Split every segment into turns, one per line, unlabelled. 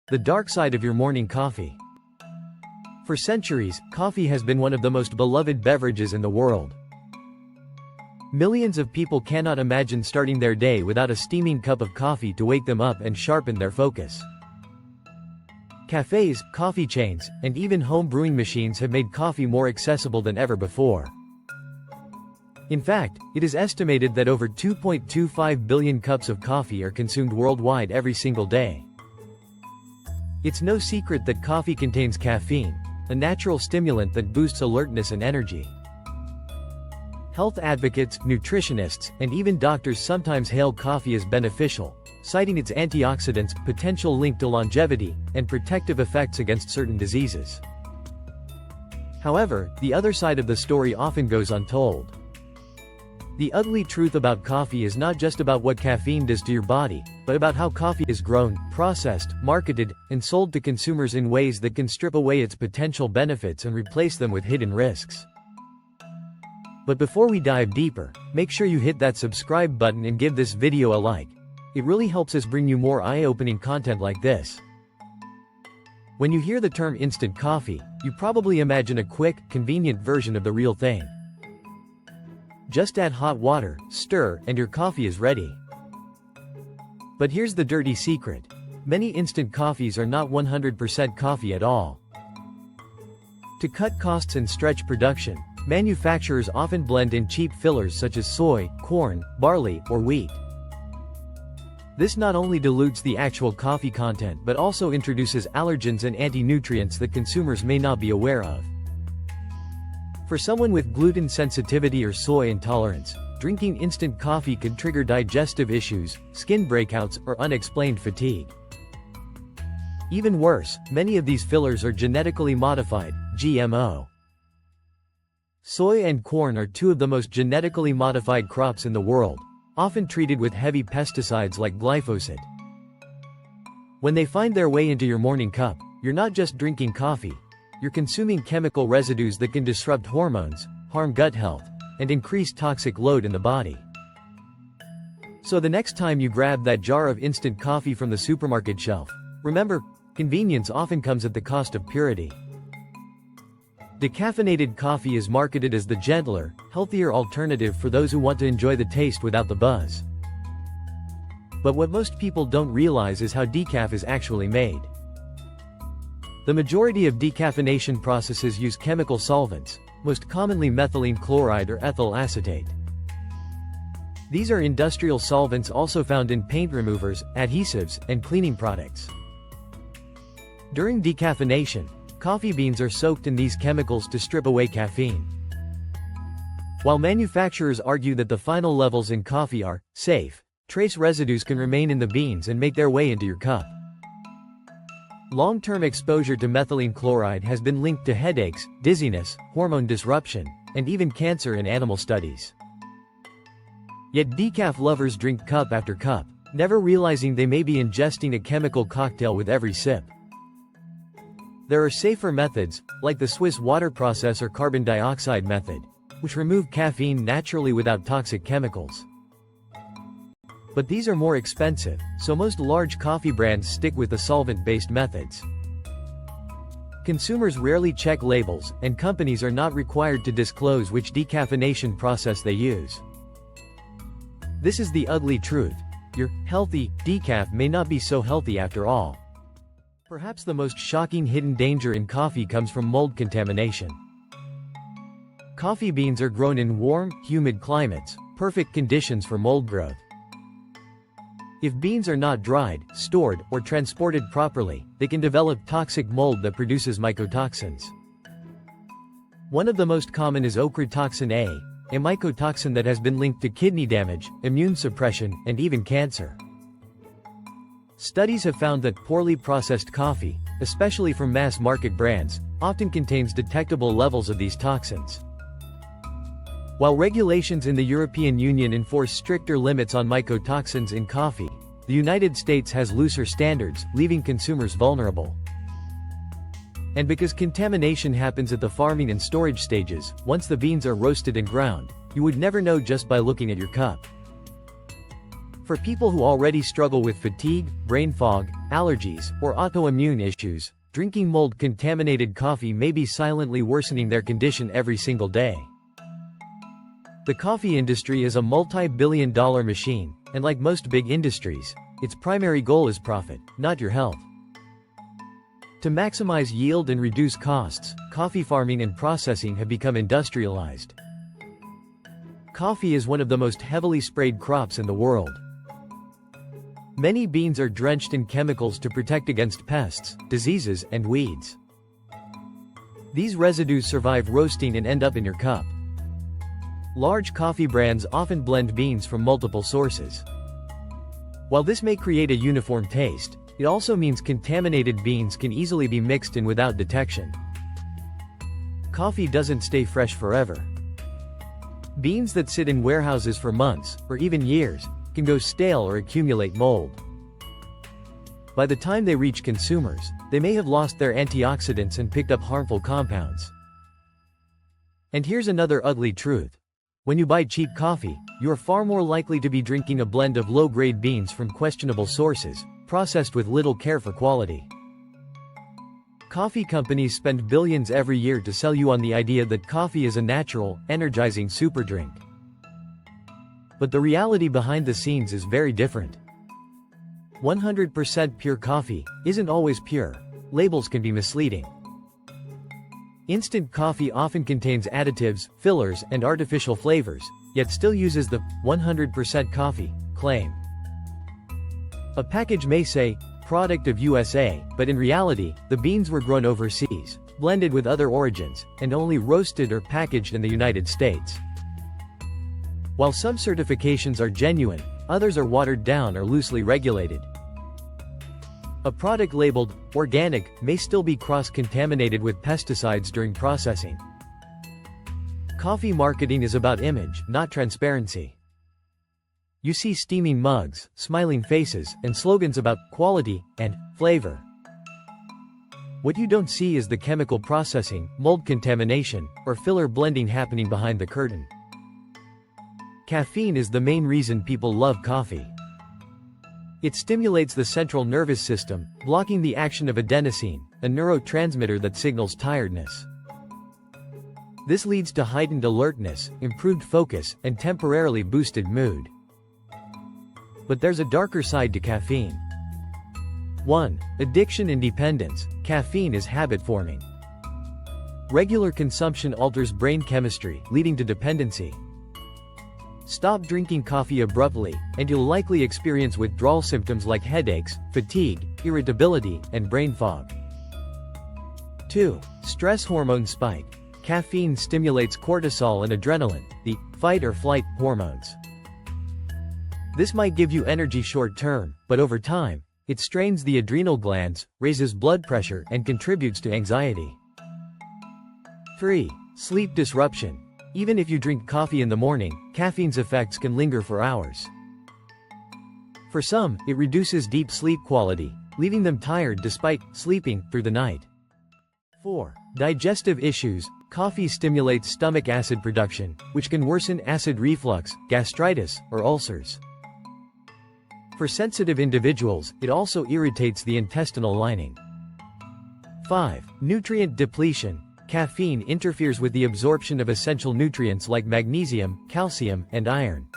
The dark side of your morning coffee. For centuries, coffee has been one of the most beloved beverages in the world. Millions of people cannot imagine starting their day without a steaming cup of coffee to wake them up and sharpen their focus. Cafes, coffee chains, and even home brewing machines have made coffee more accessible than ever before. In fact, it is estimated that over 2.25 billion cups of coffee are consumed worldwide every single day. It's no secret that coffee contains caffeine, a natural stimulant that boosts alertness and energy. Health advocates, nutritionists, and even doctors sometimes hail coffee as beneficial, citing its antioxidants, potential link to longevity, and protective effects against certain diseases. However, the other side of the story often goes untold. The ugly truth about coffee is not just about what caffeine does to your body, but about how coffee is grown, processed, marketed, and sold to consumers in ways that can strip away its potential benefits and replace them with hidden risks. But before we dive deeper, make sure you hit that subscribe button and give this video a like. It really helps us bring you more eye-opening content like this. When you hear the term instant coffee, you probably imagine a quick, convenient version of the real thing. Just add hot water, stir, and your coffee is ready. But here's the dirty secret. Many instant coffees are not 100% coffee at all. To cut costs and stretch production, manufacturers often blend in cheap fillers such as soy, corn, barley, or wheat. This not only dilutes the actual coffee content but also introduces allergens and anti-nutrients that consumers may not be aware of. For someone with gluten sensitivity or soy intolerance, drinking instant coffee could trigger digestive issues, skin breakouts, or unexplained fatigue. Even worse, many of these fillers are genetically modified, GMO. Soy and corn are two of the most genetically modified crops in the world, often treated with heavy pesticides like glyphosate. When they find their way into your morning cup, you're not just drinking coffee. You're consuming chemical residues that can disrupt hormones, harm gut health, and increase toxic load in the body. So the next time you grab that jar of instant coffee from the supermarket shelf, remember, convenience often comes at the cost of purity. Decaffeinated coffee is marketed as the gentler, healthier alternative for those who want to enjoy the taste without the buzz. But what most people don't realize is how decaf is actually made. The majority of decaffeination processes use chemical solvents, most commonly methylene chloride or ethyl acetate. These are industrial solvents also found in paint removers, adhesives, and cleaning products. During decaffeination, coffee beans are soaked in these chemicals to strip away caffeine. While manufacturers argue that the final levels in coffee are safe, trace residues can remain in the beans and make their way into your cup. Long-term exposure to methylene chloride has been linked to headaches, dizziness, hormone disruption, and even cancer in animal studies. Yet decaf lovers drink cup after cup, never realizing they may be ingesting a chemical cocktail with every sip. There are safer methods, like the Swiss water process or carbon dioxide method, which remove caffeine naturally without toxic chemicals. But these are more expensive, so most large coffee brands stick with the solvent-based methods. Consumers rarely check labels, and companies are not required to disclose which decaffeination process they use. This is the ugly truth. Your healthy decaf may not be so healthy after all. Perhaps the most shocking hidden danger in coffee comes from mold contamination. Coffee beans are grown in warm, humid climates, perfect conditions for mold growth. If beans are not dried, stored, or transported properly, they can develop toxic mold that produces mycotoxins. One of the most common is ochratoxin A mycotoxin that has been linked to kidney damage, immune suppression, and even cancer. Studies have found that poorly processed coffee, especially from mass-market brands, often contains detectable levels of these toxins. While regulations in the European Union enforce stricter limits on mycotoxins in coffee, the United States has looser standards, leaving consumers vulnerable. And because contamination happens at the farming and storage stages, once the beans are roasted and ground, you would never know just by looking at your cup. For people who already struggle with fatigue, brain fog, allergies, or autoimmune issues, drinking mold-contaminated coffee may be silently worsening their condition every single day. The coffee industry is a multi-billion-dollar machine, and like most big industries, its primary goal is profit, not your health. To maximize yield and reduce costs, coffee farming and processing have become industrialized. Coffee is one of the most heavily sprayed crops in the world. Many beans are drenched in chemicals to protect against pests, diseases, and weeds. These residues survive roasting and end up in your cup. Large coffee brands often blend beans from multiple sources. While this may create a uniform taste, it also means contaminated beans can easily be mixed in without detection. Coffee doesn't stay fresh forever. Beans that sit in warehouses for months, or even years, can go stale or accumulate mold. By the time they reach consumers, they may have lost their antioxidants and picked up harmful compounds. And here's another ugly truth. When you buy cheap coffee, you are far more likely to be drinking a blend of low-grade beans from questionable sources, processed with little care for quality. Coffee companies spend billions every year to sell you on the idea that coffee is a natural, energizing super drink. But the reality behind the scenes is very different. 100% pure coffee isn't always pure. Labels can be misleading. Instant coffee often contains additives, fillers, and artificial flavors, yet still uses the 100% coffee claim. A package may say, "Product of USA," but in reality, the beans were grown overseas, blended with other origins, and only roasted or packaged in the United States. While some certifications are genuine, others are watered down or loosely regulated. A product labeled organic may still be cross-contaminated with pesticides during processing. Coffee marketing is about image, not transparency. You see steaming mugs, smiling faces, and slogans about quality and flavor. What you don't see is the chemical processing, mold contamination, or filler blending happening behind the curtain. Caffeine is the main reason people love coffee. It stimulates the central nervous system, blocking the action of adenosine, a neurotransmitter that signals tiredness. This leads to heightened alertness, improved focus, and temporarily boosted mood. But there's a darker side to caffeine. 1. Addiction and dependence. Caffeine is habit-forming. Regular consumption alters brain chemistry, leading to dependency. Stop drinking coffee abruptly, and you'll likely experience withdrawal symptoms like headaches, fatigue, irritability, and brain fog. 2. Stress hormone spike. Caffeine stimulates cortisol and adrenaline, the fight-or-flight hormones. This might give you energy short-term, but over time, it strains the adrenal glands, raises blood pressure, and contributes to anxiety. 3. Sleep disruption. Even if you drink coffee in the morning, caffeine's effects can linger for hours. For some, it reduces deep sleep quality, leaving them tired despite sleeping through the night. 4. Digestive issues. Coffee stimulates stomach acid production, which can worsen acid reflux, gastritis, or ulcers. For sensitive individuals, it also irritates the intestinal lining. 5. Nutrient depletion. Caffeine interferes with the absorption of essential nutrients like magnesium, calcium, and iron.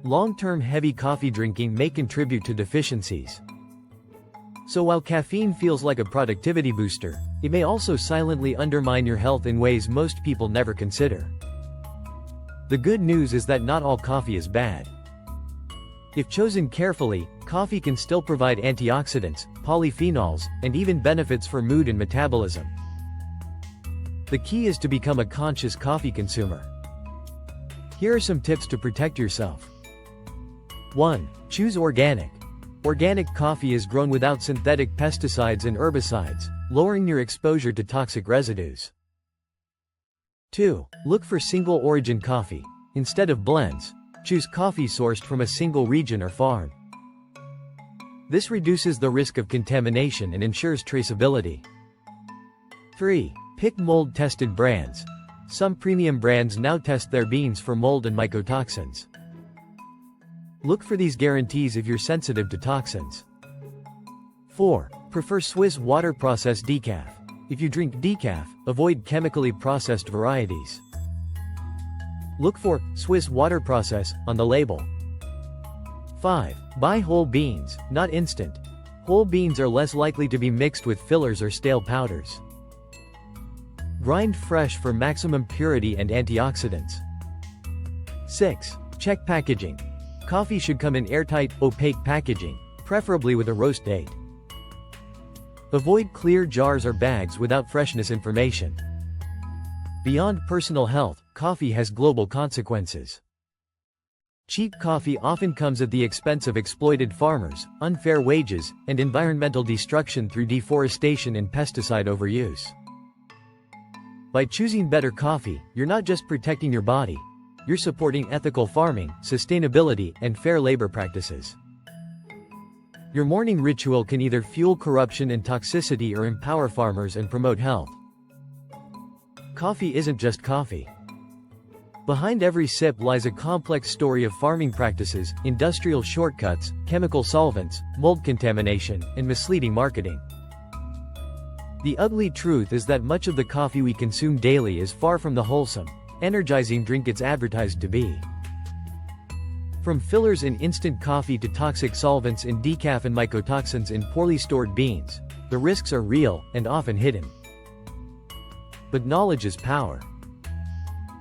Long-term heavy coffee drinking may contribute to deficiencies. So while caffeine feels like a productivity booster, it may also silently undermine your health in ways most people never consider. The good news is that not all coffee is bad. If chosen carefully, coffee can still provide antioxidants, polyphenols, and even benefits for mood and metabolism. The key is to become a conscious coffee consumer. Here are some tips to protect yourself. 1. Choose organic. Organic coffee is grown without synthetic pesticides and herbicides, lowering your exposure to toxic residues. 2. Look for single-origin coffee. Instead of blends, choose coffee sourced from a single region or farm. This reduces the risk of contamination and ensures traceability. 3. Pick mold-tested brands. Some premium brands now test their beans for mold and mycotoxins. Look for these guarantees if you're sensitive to toxins. 4. Prefer Swiss water processed decaf. If you drink decaf, avoid chemically processed varieties. Look for Swiss water process on the label. 5. Buy whole beans, not instant. Whole beans are less likely to be mixed with fillers or stale powders. Grind fresh for maximum purity and antioxidants. 6. Check packaging. Coffee should come in airtight, opaque packaging, preferably with a roast date. Avoid clear jars or bags without freshness information. Beyond personal health, coffee has global consequences. Cheap coffee often comes at the expense of exploited farmers, unfair wages, and environmental destruction through deforestation and pesticide overuse. By choosing better coffee, you're not just protecting your body, you're supporting ethical farming, sustainability, and fair labor practices. Your morning ritual can either fuel corruption and toxicity or empower farmers and promote health. Coffee isn't just coffee. Behind every sip lies a complex story of farming practices, industrial shortcuts, chemical solvents, mold contamination, and misleading marketing. The ugly truth is that much of the coffee we consume daily is far from the wholesome, energizing drink it's advertised to be. From fillers in instant coffee to toxic solvents in decaf and mycotoxins in poorly stored beans, the risks are real and often hidden. But knowledge is power.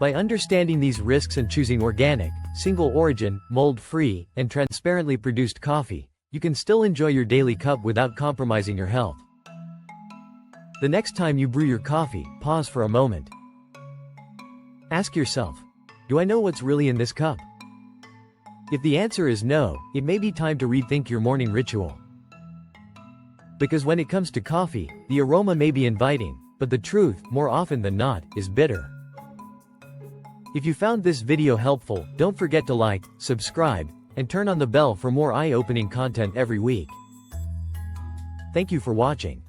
By understanding these risks and choosing organic, single-origin, mold-free, and transparently produced coffee, you can still enjoy your daily cup without compromising your health. The next time you brew your coffee, pause for a moment. Ask yourself, do I know what's really in this cup? If the answer is no, it may be time to rethink your morning ritual. Because when it comes to coffee, the aroma may be inviting, but the truth, more often than not, is bitter. If you found this video helpful, don't forget to like, subscribe, and turn on the bell for more eye-opening content every week. Thank you for watching.